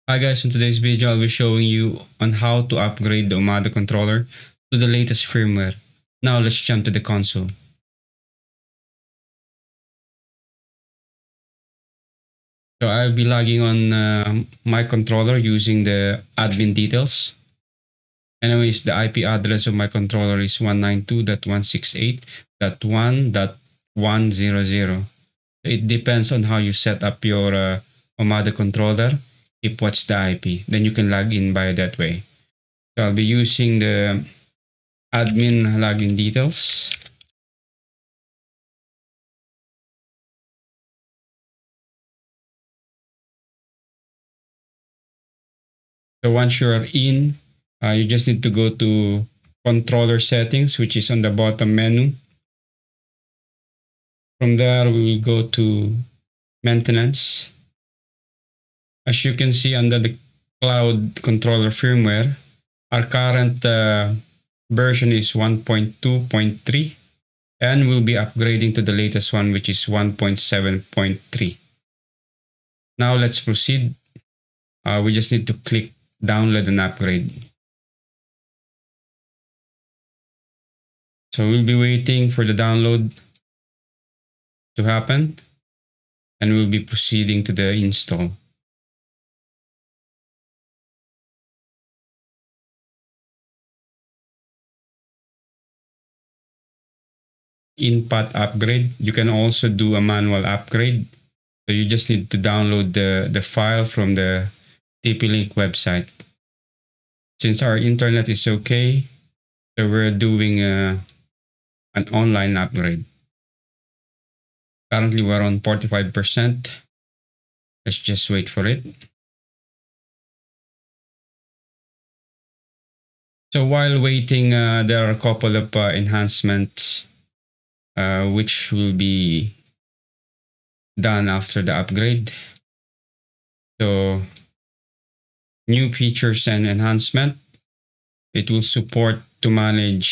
Hi guys, in today's video I'll be showing you on how to upgrade the Omada controller to the latest firmware. Now let's jump to the console. So I'll be logging on my controller using the admin details. Anyways, the IP address of my controller is 192.168.1.100. It depends on how you set up your Omada controller. If what's the IP, then you can log in by that way. So I'll be using the admin login details. So once you are in, you just need to go to controller settings, which is on the bottom menu. From there, we will go to maintenance. As you can see under the cloud controller firmware, our current version is 1.2.3 and we'll be upgrading to the latest one, which is 1.7.3. Now let's proceed. We just need to click download and upgrade. So we'll be waiting for the download to happen and we'll be proceeding to the install. In path upgrade, you can also do a manual upgrade. So you just need to download the file from the TP-Link website. Since our internet is okay, so we're doing an online upgrade. Currently we're on 45%. Let's just wait for it. So while waiting, there are a couple of enhancements which will be done after the upgrade. So new features and enhancement. It will support to manage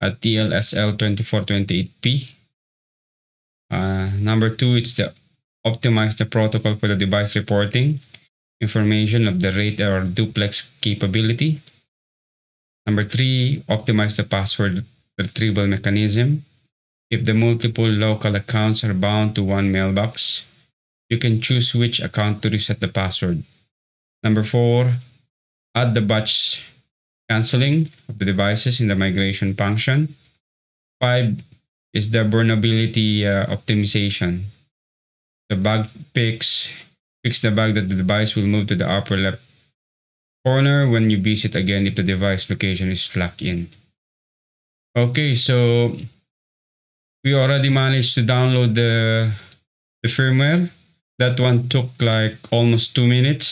a TLSL 2428P. Number two, it's the optimize the protocol for the device reporting information of the RAID or duplex capability. Number three, optimize the password retrieval mechanism. If the multiple local accounts are bound to one mailbox, you can choose which account to reset the password. Number four, add the batch canceling of the devices in the migration function. 5 is the vulnerability optimization. The bug fix the bug that the device will move to the upper left corner when you visit again if the device location is flagged in. Okay, so we already managed to download the firmware. That one took like almost 2 minutes.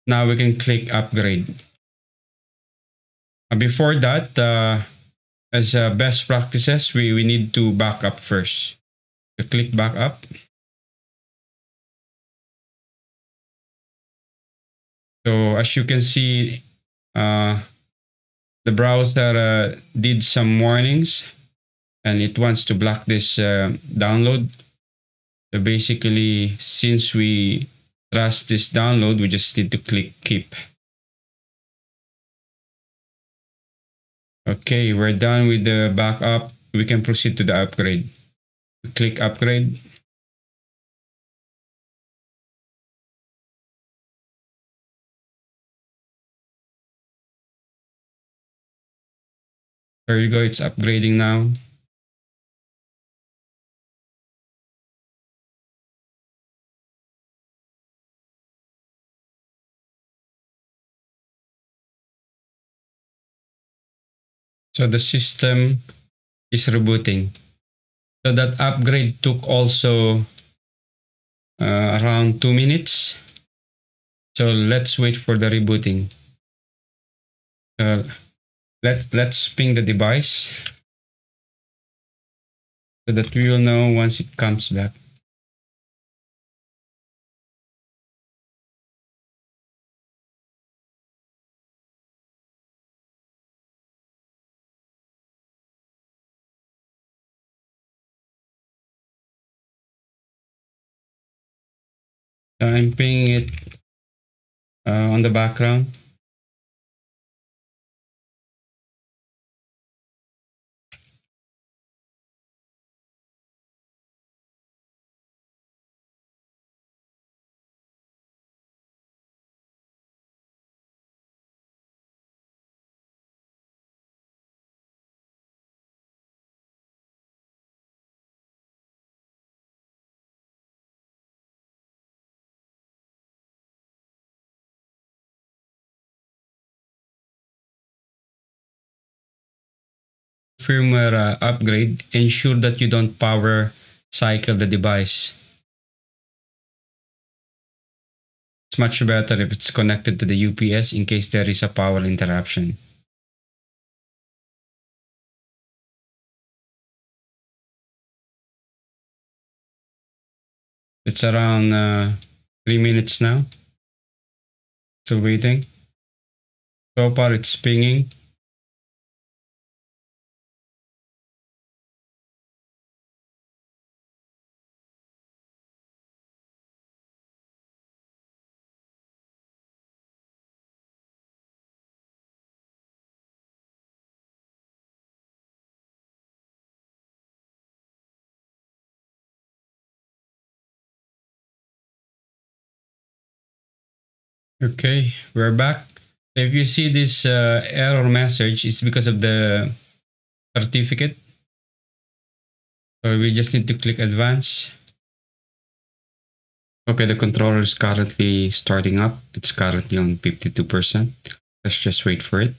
Now we can click upgrade. Before that, as best practices, we need to back up first. So click back up. So as you can see, the browser did some warnings and it wants to block this download. So basically, since we trust this download, we just need to click keep. Okay, we're done with the backup. We can proceed to the upgrade. Click upgrade. There you go, it's upgrading now. So the system is rebooting. So that upgrade took also around 2 minutes. So let's wait for the rebooting. Let's ping the device so that we will know once it comes back. I'm pinging it. on the background. Firmware upgrade, ensure that you don't power cycle the device. It's much better if it's connected to the UPS in case there is a power interruption. It's around 3 minutes now. Still waiting. So far it's pinging. Okay, we're back. If you see this error message, it's because of the certificate. So we just need to click advance. Okay, the controller is currently starting up. It's currently on 52%. Let's just wait for it.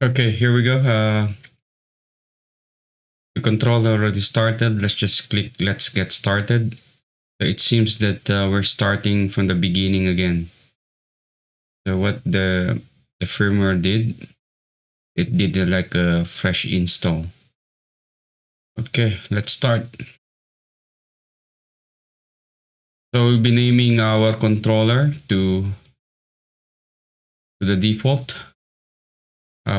Okay, here we go. The controller already started. Let's just click let's get started. So it seems that we're starting from the beginning again. So what the firmware did, it did like a fresh install. Okay, let's start. So we'll be naming our controller to the default.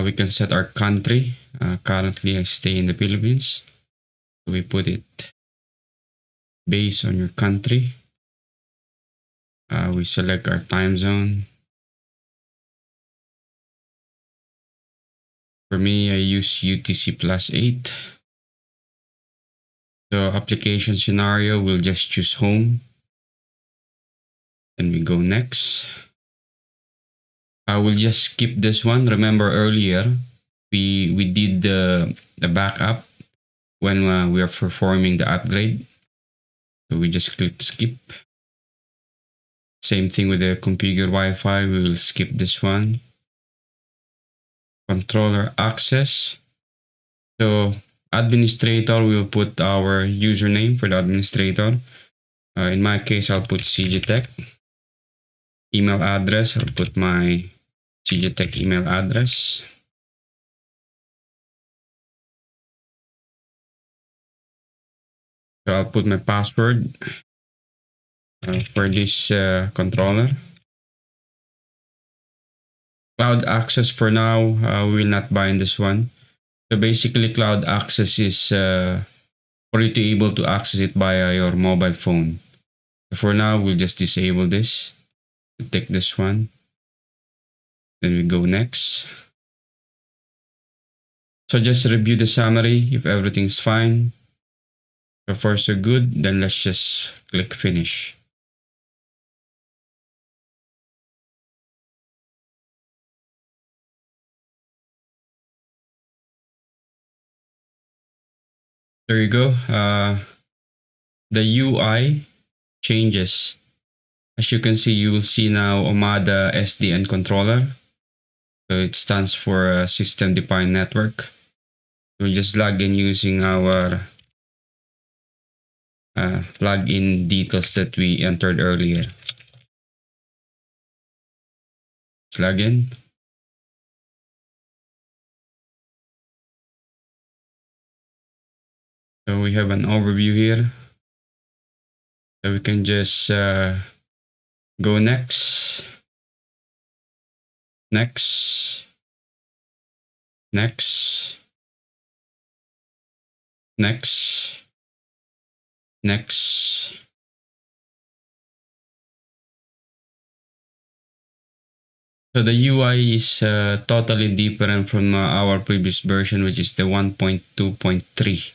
We can set our country. Currently I stay in the Philippines. So we put it based on your country. We select our time zone. For me, I use UTC +8. So application scenario, we'll just choose home. And we go next. I will just skip this one. Remember earlier, we did the backup when we are performing the upgrade. So we just click skip. Same thing with the configure Wi-Fi. We will skip this one. Controller access. So administrator, we will put our username for the administrator. In my case, I'll put CGTech. Email address, I'll put my CGTech email address. So I'll put my password for this controller. Cloud access for now, we will not bind this one. So basically cloud access is for you to be able to access it via your mobile phone. So for now, we'll just disable this. We'll take this one. Then we go next. So just review the summary. If everything's fine, so far so good, then let's just click finish. There you go. The UI changes. As you can see, you will see now Omada SDN controller. So it stands for System Defined Network. We'll just log in using our login details that we entered earlier. Log in. So we have an overview here. So we can just go next, next, next, next, next. So the UI is totally different from our previous version, which is the 1.2.3.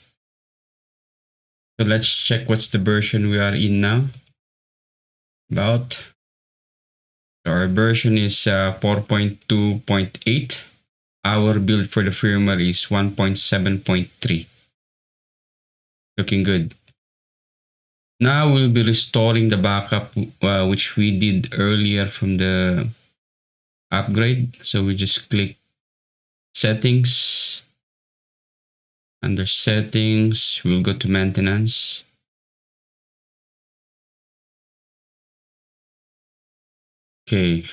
So let's check what's the version we are in now. About. So our version is 4.2.8. Our build for the firmware is 1.7.3. Looking good. Now we'll be restoring the backup which we did earlier from the upgrade. So we just click settings. Under settings, we'll go to maintenance. Okay.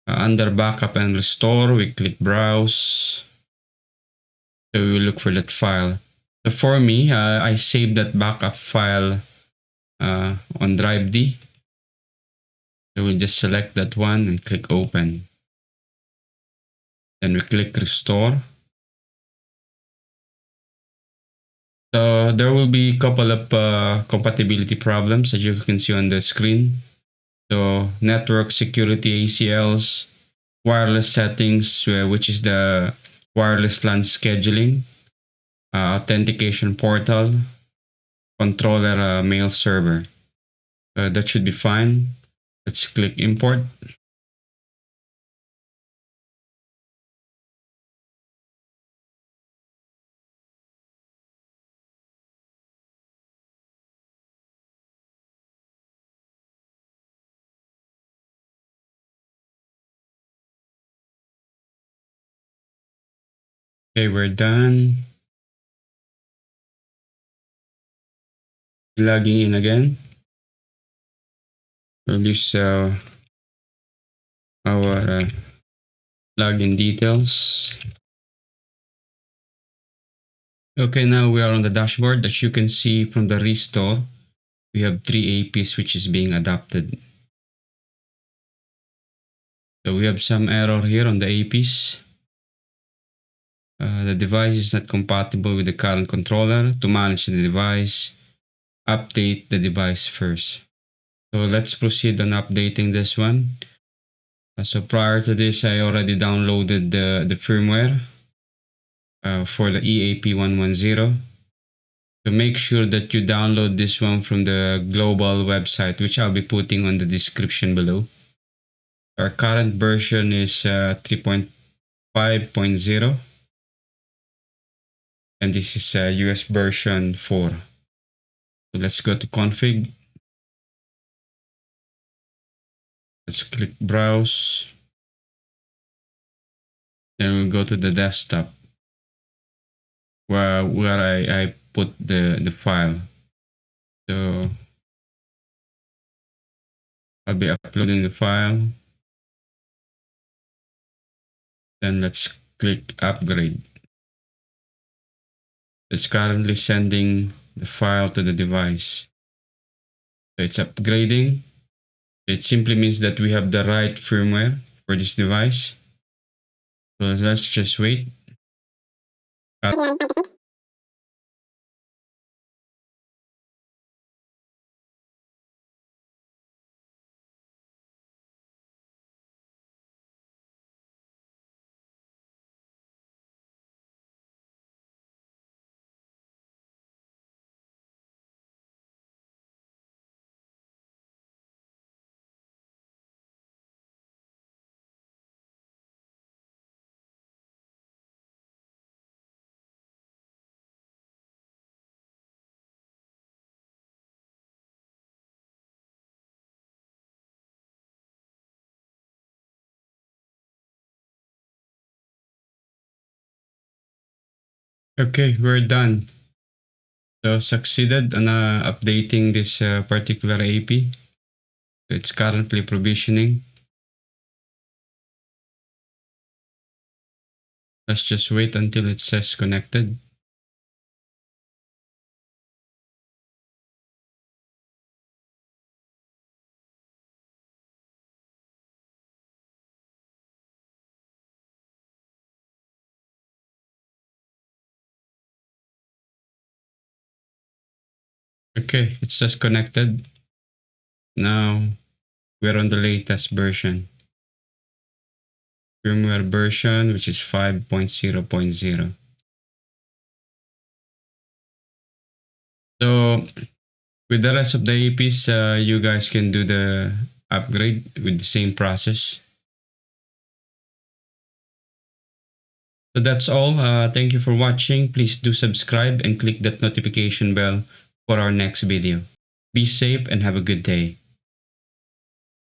Under backup and restore, we click browse. So we will look for that file. So for me, I saved that backup file on drive D. So we'll just select that one and click open. Then we click restore. So there will be a couple of compatibility problems as you can see on the screen. So network security ACLs, wireless settings, which is the wireless LAN scheduling, authentication portal, controller mail server. That should be fine. Let's click import. Okay, we're done. Logging in again. We'll use our login details. Okay, now we are on the dashboard. As you can see from the restore, we have 3 APs which is being adopted. So we have some error here on the APs. The device is not compatible with the current controller. To manage the device, update the device first. So let's proceed on updating this one. So prior to this, I already downloaded the firmware for the EAP110. So make sure that you download this one from the global website, which I'll be putting on the description below. Our current version is 3.5.0. And this is US version 4. So let's go to config. Let's click browse. Then we'll go to the desktop where I put the file. So I'll be uploading the file. Then let's click upgrade. It's currently sending the file to the device. So it's upgrading. It simply means that we have the right firmware for this device. So let's just wait. Okay, we're done. So succeeded on updating this particular AP. It's currently provisioning. Let's just wait until it says connected. Okay, it's just connected. Now we're on the latest version. Firmware version, which is 5.0.0. So with the rest of the APs, you guys can do the upgrade with the same process. So that's all. Thank you for watching. Please do subscribe and click that notification bell for our next video. Be safe and have a good day.